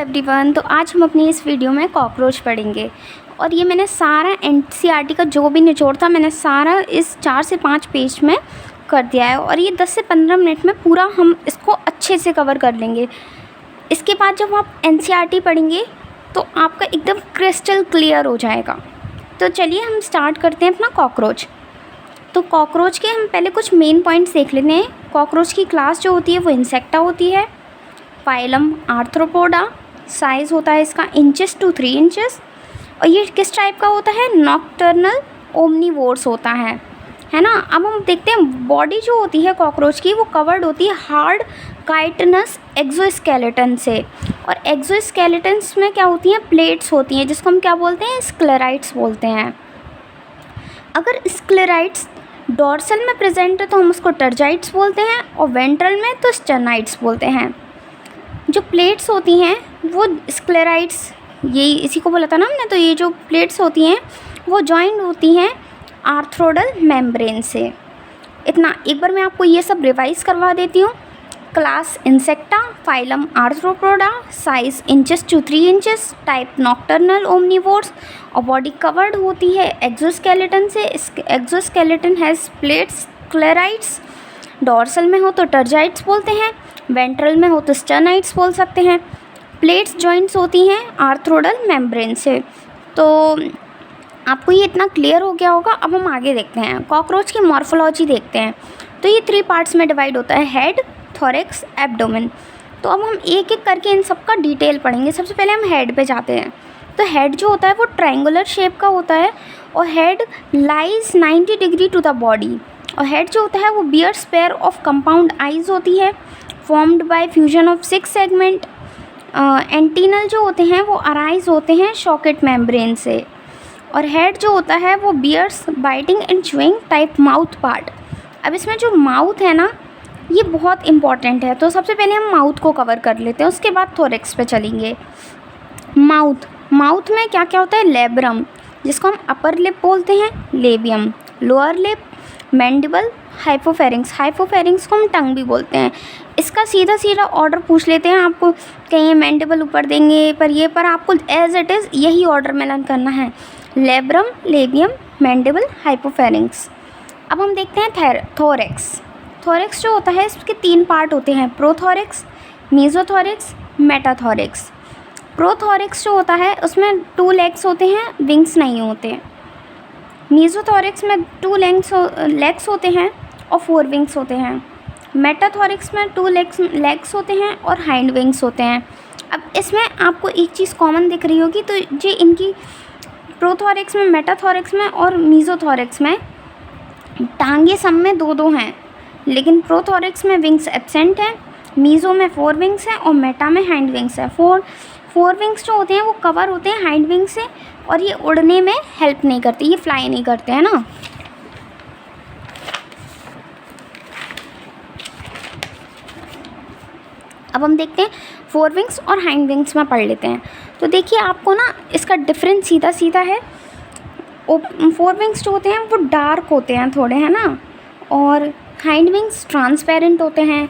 Everyone. तो आज हम अपनी इस वीडियो में कॉकरोच पढ़ेंगे और ये मैंने सारा एनसीईआरटी का जो भी निचोड़ था मैंने सारा इस 4 से 5 पेज में कर दिया है और ये 10 से 15 मिनट में पूरा हम इसको अच्छे से कवर कर लेंगे। इसके बाद जब आप एनसीईआरटी पढ़ेंगे तो आपका एकदम क्रिस्टल क्लियर हो जाएगा। तो चलिए हम स्टार्ट करते हैं अपना कॉकरोच। तो कॉकरोच के हम पहले कुछ मेन पॉइंट्स देख लेते हैं। कॉकरोच की क्लास जो होती है वो इंसेक्टा होती है। फाइलम आर्थ्रोपोडा, साइज़ होता है इसका इंचेस टू 3 इंचेस। और ये किस टाइप का होता है? नॉकटर्नल ओमनीवोर्स होता है ना। अब हम देखते हैं बॉडी जो होती है कॉकरोच की वो कवर्ड होती है हार्ड काइटिनस एक्सोस्केलेटन से। और एक्सोस्केलेटन्स में क्या होती हैं? प्लेट्स होती हैं जिसको हम क्या बोलते हैं? स्क्लेराइड्स बोलते हैं। अगर स्क्लेराइड्स डोर्सल में प्रेजेंट है तो हम उसको टर्जाइट्स बोलते हैं और वेंट्रल में तो स्टर्नाइड्स बोलते हैं। जो प्लेट्स होती हैं वो स्क्लेराइड्स, यही इसी को बोला था ना हमने। तो ये जो प्लेट्स होती हैं वो जॉइंट होती हैं आर्थ्रोडल मेम्ब्रेन से। इतना एक बार मैं आपको ये सब रिवाइज करवा देती हूँ। Class Insecta, phylum Arthropoda, size inches to 3 inches, type nocturnal omnivores और बॉडी कवर्ड होती है एक्सोस्केलेटन से। Exoskeleton has plates sclerites. Dorsal में हो तो टर्जाइट्स बोलते हैं, वेंट्रल में हो तो स्टर्नाइड्स बोल सकते हैं। प्लेट्स जॉइंट्स होती हैं आर्थ्रोडल मेम्ब्रेन से। तो आपको ये इतना क्लियर हो गया होगा। अब हम आगे देखते हैं, कॉकरोच की मॉर्फोलॉजी देखते हैं। तो ये 3 पार्ट्स में डिवाइड होता है, हेड, थोरैक्स, एब्डोमेन। तो अब हम एक एक करके इन सब का डिटेल पढ़ेंगे। सबसे पहले हम हेड पे जाते हैं। तो हेड जो होता है वो ट्रायंगुलर शेप का होता है और head lies 90 degree to the body. और हेड जो होता है वो bears pair of compound eyes होती है formed by fusion of 6 segment. Antennal जो होते हैं वो अराइज होते हैं शॉकेट मेम्ब्रेन से। और हेड जो होता है वो bears biting and chewing type mouth part. अब इसमें जो माउथ है ना ये बहुत इंपॉर्टेंट है। तो सबसे पहले हम माउथ को कवर कर लेते हैं, उसके बाद थोरैक्स पे चलेंगे। माउथ में क्या क्या होता है? लेब्रम जिसको हम अपर लिप बोलते हैं, लेबियम लोअर लिप, मैंडिबल, हाइपोफेरिंक्स को हम टंग भी बोलते हैं। इसका सीधा सीधा ऑर्डर पूछ लेते हैं आपको, कहीं मैंडिबल ऊपर देंगे पर आपको एज इट इज़ यही ऑर्डर में लर्न करना है, लेब्रम, लेबियम, मैंडिबल, हाइपोफेरिंक्स। अब हम देखते हैं थोरैक्स जो होता है इसके 3 पार्ट होते हैं, प्रोथोरैक्स, मेसोथोरैक्स, मेटाथोरैक्स। प्रोथोरैक्स जो होता है उसमें 2 लेग्स होते हैं, विंग्स नहीं होते। मेसोथोरैक्स में 2 लेग्स होते हैं और 4 विंग्स होते हैं। मेटाथोरैक्स में 2 लेग्स होते हैं और हाइंड विंग्स होते हैं। अब इसमें आपको एक चीज़ कॉमन दिख रही होगी, तो ये इनकी प्रोथोरैक्स में, मेटाथोरैक्स में और मेसोथोरैक्स में टांगे सब में 2-2 हैं, लेकिन प्रोथोरैक्स में विंग्स एब्सेंट हैं, मेसो में 4 विंग्स हैं और मेटा में हाइंड विंग्स है। 4 विंग्स जो होते हैं वो कवर होते हैं हाइंड विंग से और ये उड़ने में हेल्प नहीं करते, ये फ्लाई नहीं करते हैं ना। अब हम देखते हैं 4 विंग्स और हाइंड विंग्स में पढ़ लेते हैं। तो देखिए आपको ना इसका डिफरेंस सीधा सीधा है। 4 विंग्स जो होते हैं वो डार्क होते हैं थोड़े, है ना, और हाइंड विंग्स ट्रांसपेरेंट होते हैं।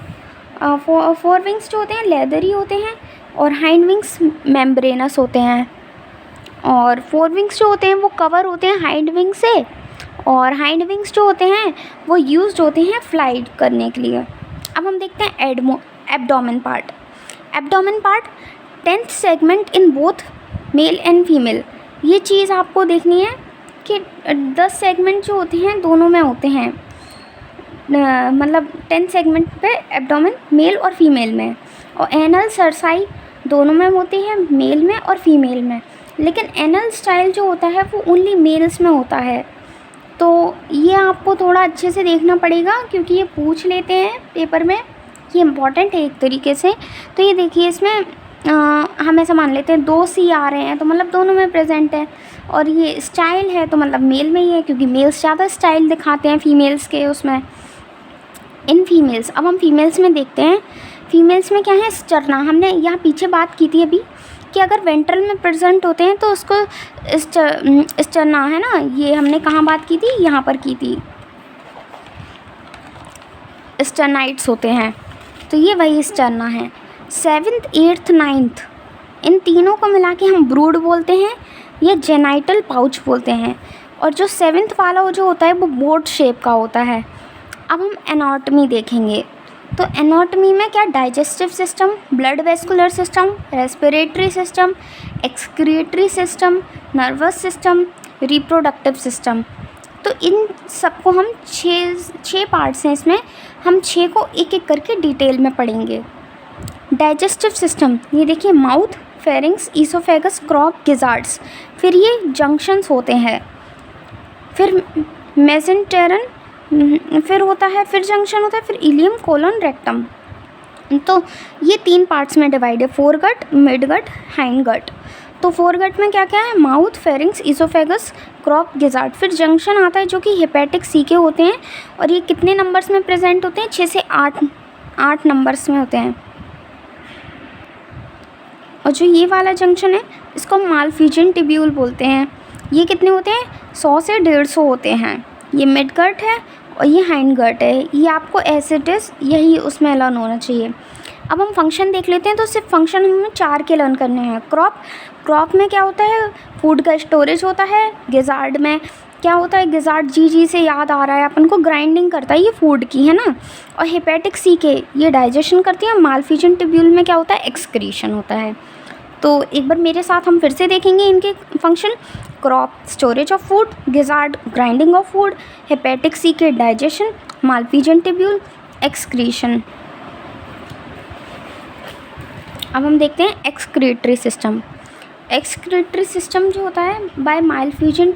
4 विंग्स जो होते हैं लेदरी होते हैं और हाइंड विंग्स मेम्ब्रेनस होते हैं। और 4 विंग्स जो होते हैं वो कवर होते हैं हाइंड विंग से और हाइंड विंग्स जो होते हैं वो यूज्ड होते हैं फ्लाई करने के लिए। अब हम देखते हैं abdomen part. 10th segment in both male and female. ये चीज़ आपको देखनी है कि 10 सेगमेंट जो होते हैं दोनों में होते हैं, मतलब 10 सेगमेंट पे एब्डोमेन मेल और फीमेल में। और एनल सरसाई दोनों में होती है, मेल में और फीमेल में। लेकिन एनल स्टाइल जो होता है वो ओनली मेल्स में होता है। तो ये आपको थोड़ा अच्छे से देखना पड़ेगा क्योंकि ये पूछ लेते हैं पेपर में, ये इम्पॉर्टेंट है एक तरीके से। तो ये देखिए इसमें हम ऐसा मान लेते हैं 2 C आ रहे हैं तो मतलब दोनों में प्रेजेंट है। और ये स्टाइल है तो मतलब मेल में ही है क्योंकि मेल्स ज़्यादा स्टाइल दिखाते हैं फीमेल्स के उसमें, इन फीमेल्स। अब हम फीमेल्स में देखते हैं, फीमेल्स में क्या है? स्टर्ना। हमने यहाँ पीछे बात की थी अभी कि अगर वेंट्रल में प्रेजेंट होते हैं तो उसको स्टर्ना, है ना, ये हमने कहाँ बात की थी? यहाँ पर की थी, स्टर्नाइड्स होते हैं। तो ये वही स्टर्ना है। 7th 8th 9th इन तीनों को मिला के हम ब्रूड बोलते हैं या जेनाइटल पाउच बोलते हैं। और जो 7th वाला जो होता है वो बोट शेप का होता है। अब हम एनाटॉमी देखेंगे। तो एनाटॉमी में क्या, digestive system, blood vascular system, respiratory system, excretory system, nervous system, reproductive system. तो इन सबको हम छः पार्ट्स हैं इसमें, हम 6 को एक एक करके डिटेल में पढ़ेंगे। डाइजेस्टिव सिस्टम, ये देखिए माउथ, फेरिंग्स, ईसोफेगस, क्रॉप, गिजार्ड्स, फिर ये जंक्शंस होते हैं, फिर मेसेंटेरन, फिर होता है, फिर जंक्शन होता है, फिर इलियम, कोलन, रेक्टम। तो ये 3 पार्ट्स में डिवाइड है, फोरगट, मिडगट, हाइंडगट। तो फोरगट में क्या क्या है, mouth, pharynx, oesophagus, crop, gizzard. फिर जंक्शन आता है जो कि हेपेटिक सी के होते हैं, और ये कितने नंबर्स में प्रेजेंट होते हैं, 6 से 8 नंबर्स में होते हैं। और जो ये वाला जंक्शन है इसको मालफिजियन टिब्यूल बोलते हैं। ये कितने होते हैं, 100 से 150 होते हैं। ये मिडगट है और ये हाइंडगट है। ये आपको एज इट इज़ यही उसमें लर्न होना चाहिए। अब हम फंक्शन देख लेते हैं। तो सिर्फ फंक्शन हमें 4 के लर्न करने हैं। क्रॉप में क्या होता है, फूड का स्टोरेज होता है। गिजार्ड में क्या होता है, गिजार्ड जी से याद आ रहा है अपन को, ग्राइंडिंग करता है ये फूड की, है ना। और हेपेटिक सी के ये डाइजेशन करती है। मालफिजियन टिब्यूल में क्या होता है, एक्सक्रीशन होता है। तो एक बार मेरे साथ हम फिर से देखेंगे इनके function. Crop storage of food, gizzard grinding of food, hepatic caeca digestion, Malpighian tubule excretion. अब हम देखते हैं एक्सक्रीटरी सिस्टम। एक्सक्रीटरी सिस्टम जो होता है bye Malpighian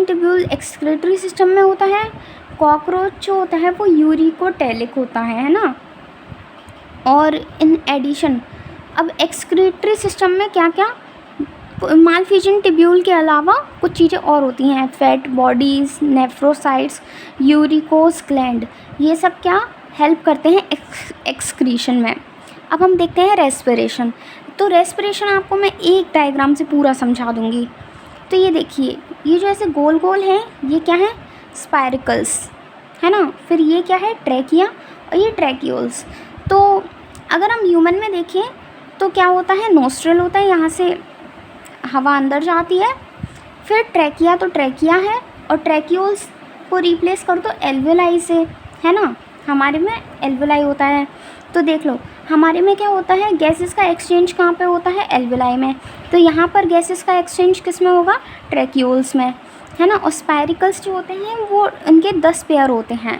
tubule excretory system में होता है। कॉकरोच जो होता है वो यूरिकोटेलिक होता है ना। और इन एडिशन अब एक्सक्रीटरी सिस्टम में क्या क्या, मालफिजियन टिब्यूल के अलावा कुछ चीज़ें और होती हैं, फैट बॉडीज़, नेफ्रोसाइट्स, यूरिकोस ग्लैंड, ये सब क्या हेल्प करते हैं एक्सक्रीशन में। अब हम देखते हैं रेस्पिरेशन। तो रेस्पिरेशन आपको मैं एक डायग्राम से पूरा समझा दूंगी। तो ये देखिए, ये जो ऐसे गोल गोल हैं ये क्या है, स्पायरिकल्स, है ना। फिर ये क्या है, ट्रैकिया, और ये ट्रैकियोल्स। तो अगर हम ह्यूमन में देखें तो क्या होता है, नोस्ट्रल होता है, यहाँ से हवा अंदर जाती है। फिर ट्रैकिया, तो ट्रैकिया है, और ट्रैकियोल्स को रिप्लेस कर दो एल्वेलाई से, है ना। हमारे में एल्वेलाई होता है। तो देख लो हमारे में क्या होता है, गैसेस का एक्सचेंज कहाँ पे होता है, एल्वेलाई में। तो यहाँ पर गैसेस का एक्सचेंज किस में होगा, ट्रैकियोल्स में, है ना। और स्पायरिकल्स जो होते हैं वो इनके 10 पेयर होते हैं।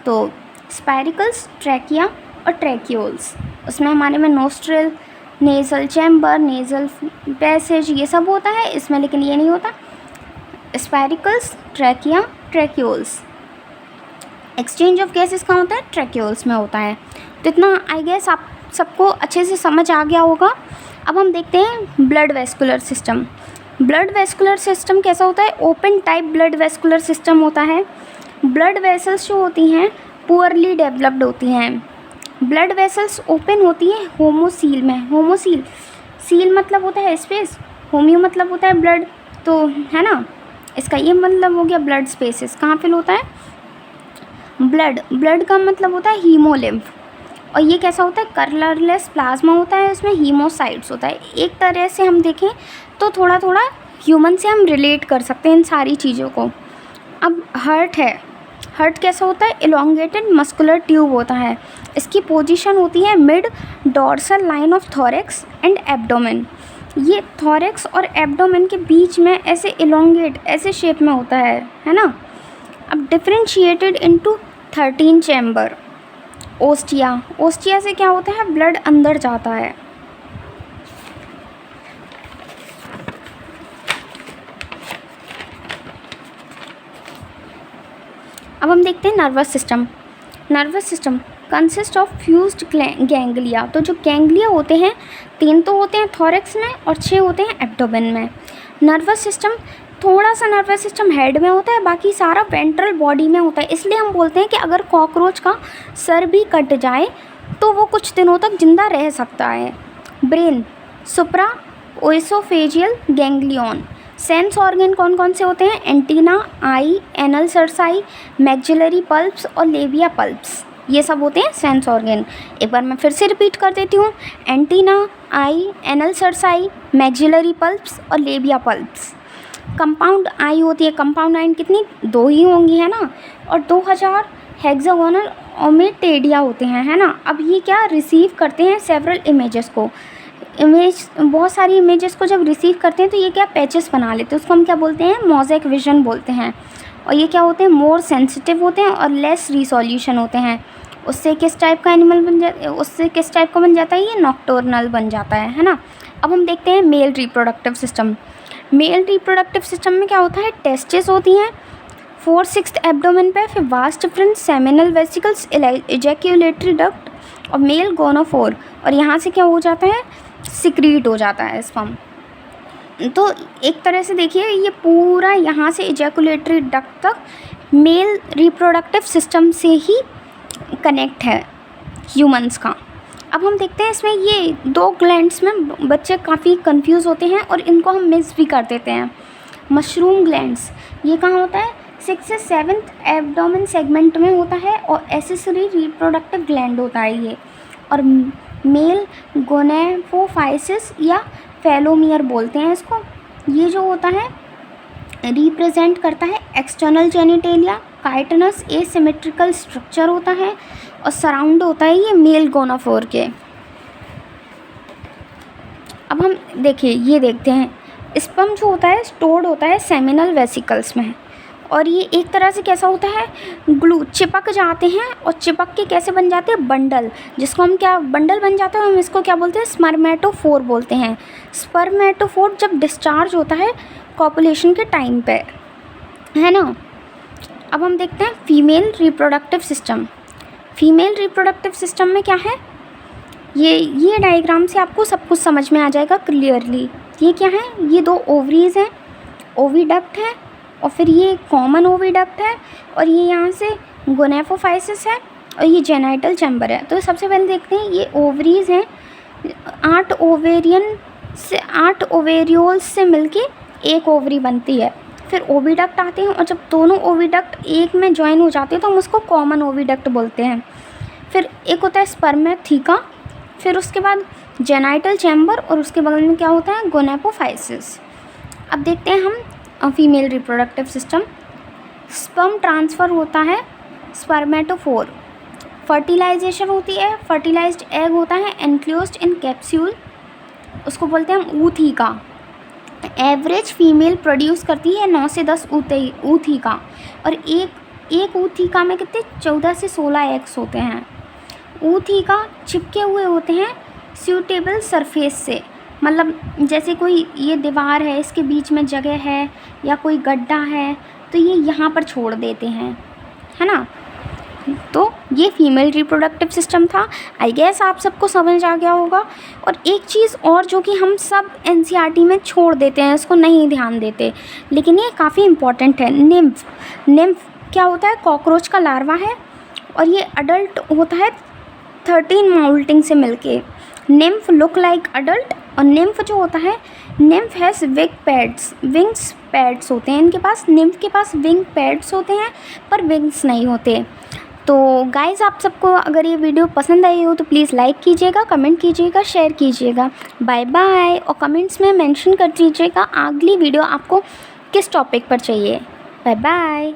तो स्पायरिकल्स, ट्रैकिया और ट्रैकियोल्स, उसमें हमारे में nostril, nasal chamber, nasal passage, ये सब होता है इसमें, लेकिन ये नहीं होता। Spiracles, trachea, tracheoles. Exchange of gases कहाँ होता है, ट्रैकियोल्स में होता है। तो इतना आई गेस आप सबको अच्छे से समझ आ गया होगा। अब हम देखते हैं blood vascular system. Blood vascular system कैसा होता है, open type blood vascular system होता है। ब्लड वेसल्स जो होती हैं पुअरली डेवलप्ड होती हैं। ब्लड वेसल्स ओपन होती है होमोसील में। होमोसील, सील मतलब होता है स्पेस, होम्यो मतलब होता है ब्लड, तो है ना, इसका ये मतलब हो गया ब्लड स्पेसेस कहाँ फिल होता है, ब्लड का मतलब होता है हीमोलिम्फ। और ये कैसा होता है, कलरलेस प्लाज्मा होता है, इसमें हीमोसाइट्स होता है। एक तरह से हम देखें तो थोड़ा थोड़ा ह्यूमन से हम रिलेट कर सकते हैं इन सारी चीज़ों को। अब हार्ट है, हार्ट कैसा होता है, इलोंगेटेड मस्कुलर ट्यूब होता है। इसकी पोजीशन होती है mid dorsal line of thorax and abdomen. ये थोरैक्स और एब्डोमेन के बीच में ऐसे इलोंगेट ऐसे शेप में होता है ना। अब डिफरेंशिएटेड इनटू 13 चैम्बर। ओस्टिया से क्या होता है, ब्लड अंदर जाता है। अब हम देखते हैं nervous system consist of fused ganglia. तो जो गैंग्लिया होते हैं 3 तो होते हैं थोरैक्स में और 6 होते हैं एब्डोमेन में। नर्वस सिस्टम, थोड़ा सा नर्वस सिस्टम हेड में होता है, बाकी सारा वेंट्रल बॉडी में होता है। इसलिए हम बोलते हैं कि अगर कॉकरोच का सर भी कट जाए तो वो कुछ दिनों तक जिंदा रह सकता है। ब्रेन, सुप्रा ओएसोफेजियल गैंग्लियन। सेंस ऑर्गन कौन कौन से होते हैं, एंटीना, आई, एनल सर्साई, मैक्सिलरी पल्प्स और लेबिया पल्प्स। ये सब होते हैं सेंस ऑर्गन। एक बार मैं फिर से रिपीट कर देती हूँ, एंटीना, आई, एनल सर्साई, मैक्सिलरी पल्प्स और लेबिया पल्प्स। कंपाउंड आई होती है, कंपाउंड आई कितनी, 2 ही होंगी, है ना, और 2000 हेक्सागोनल ओमेटेडिया होते हैं, है ना। अब ये क्या रिसीव करते हैं सेवरल इमेजेस को, बहुत सारी इमेजेस को जब रिसीव करते हैं तो ये क्या पैचेस बना लेते हैं, उसको हम क्या बोलते हैं, मोज़ेक विजन बोलते हैं। और ये क्या होते हैं, मोर सेंसिटिव होते हैं और लेस रिसोल्यूशन होते हैं। उससे किस टाइप का एनिमल उससे किस टाइप का बन जाता है, ये नॉक्टर्नल बन जाता है ना। अब हम देखते हैं male reproductive system. Male reproductive system में क्या होता है, टेस्टिस होती हैं 4/6 एब्डोमेन पे, फिर vast difference seminal vesicles, ejaculatory duct और मेल गोनोफोर, और यहाँ से क्या हो जाता है, सिक्रीट हो जाता है स्पर्म। तो एक तरह से देखिए ये पूरा यहाँ से इजैकुलेटरी डक्ट तक मेल रिप्रोडक्टिव सिस्टम से ही कनेक्ट है ह्यूमंस का। अब हम देखते हैं इसमें ये 2 ग्लैंड्स में बच्चे काफ़ी कंफ्यूज होते हैं और इनको हम मिस भी कर देते हैं। मशरूम ग्लैंड्स ये कहाँ होता है, 6 से 7th एब्डोमेन सेगमेंट में होता है और एसेसरी रिप्रोडक्टिव ग्लैंड होता है ये। और मेल गोनेफोफाइसिस या फेलोमियर बोलते हैं इसको। ये जो होता है रिप्रेजेंट करता है external genitalia, chitinous asymmetrical structure होता है और सराउंड होता है ये मेल गोनोफोर के। अब हम देखिए ये देखते हैं, स्पर्म जो होता है स्टोर्ड होता है सेमिनल वेसिकल्स में, और ये एक तरह से कैसा होता है, ग्लू चिपक जाते हैं और चिपक के कैसे बन जाते हैं, बंडल, जिसको हम क्या बंडल बन जाता है, हम इसको क्या बोलते हैं, स्पर्मेटोफोर बोलते हैं। स्पर्मेटोफोर जब डिस्चार्ज होता है कॉपुलेशन के टाइम पे, है ना। अब हम देखते हैं female reproductive system. Female reproductive system में क्या है, ये डायग्राम से आपको सब कुछ समझ में आ जाएगा क्लियरली। ये क्या है, ये 2 ओवरीज हैं, ओविडक्ट है और फिर ये कॉमन ओविडक्ट है और ये यहाँ से गोनेफोफाइसिस है और ये जेनाइटल चैम्बर है। तो सबसे पहले देखते हैं ये ओवरीज हैं, 8 ओवेरियोल्स से मिलके एक ओवरी बनती है। फिर ओविडक्ट आते हैं और जब दोनों ओविडक्ट एक में ज्वाइन हो जाते हैं तो हम उसको कॉमन ओविडक्ट बोलते हैं। फिर एक होता है स्पर्मेथीका, फिर उसके बाद जेनाइटल चैम्बर और उसके बगल में क्या होता है, गोनेफोफाइसिस। अब देखते हैं हम female reproductive system. Sperm transfer होता है स्पर्मेटोफोर, फर्टिलाइजेशन होती है, फर्टिलाइज्ड एग होता है एनक्लोज्ड इन कैप्सूल, उसको बोलते हैं हम ऊथीका। एवरेज फीमेल प्रोड्यूस करती है 9 से 10 ऊथीका और एक ऊथीका में कितने 14 से 16 एग्स होते हैं। ऊथीका चिपके हुए होते हैं सूटेबल सरफेस से, मतलब जैसे कोई ये दीवार है इसके बीच में जगह है या कोई गड्ढा है तो ये यहाँ पर छोड़ देते हैं, है ना। तो ये फीमेल रिप्रोडक्टिव सिस्टम था। आई गेस आप सबको समझ आ गया होगा। और एक चीज़ और जो कि हम सब एनसीईआरटी में छोड़ देते हैं, इसको नहीं ध्यान देते, लेकिन ये काफ़ी इम्पॉर्टेंट है। निम्फ क्या होता है, कॉकरोच का लार्वा है और ये अडल्ट होता है 13 माउल्टिंग से मिलके। निम्फ लुक लाइक अडल्ट, और निम्फ जो होता है, निम्फ हैज़ विंग्स पैड्स होते हैं इनके पास, निम्फ के पास विंग पैड्स होते हैं पर विंग्स नहीं होते। तो गाइज़ आप सबको अगर ये वीडियो पसंद आई हो तो प्लीज़ लाइक कीजिएगा, कमेंट कीजिएगा, शेयर कीजिएगा। बाय बाय, और कमेंट्स में मेंशन कर दीजिएगा अगली वीडियो आपको किस टॉपिक पर चाहिए। Bye bye.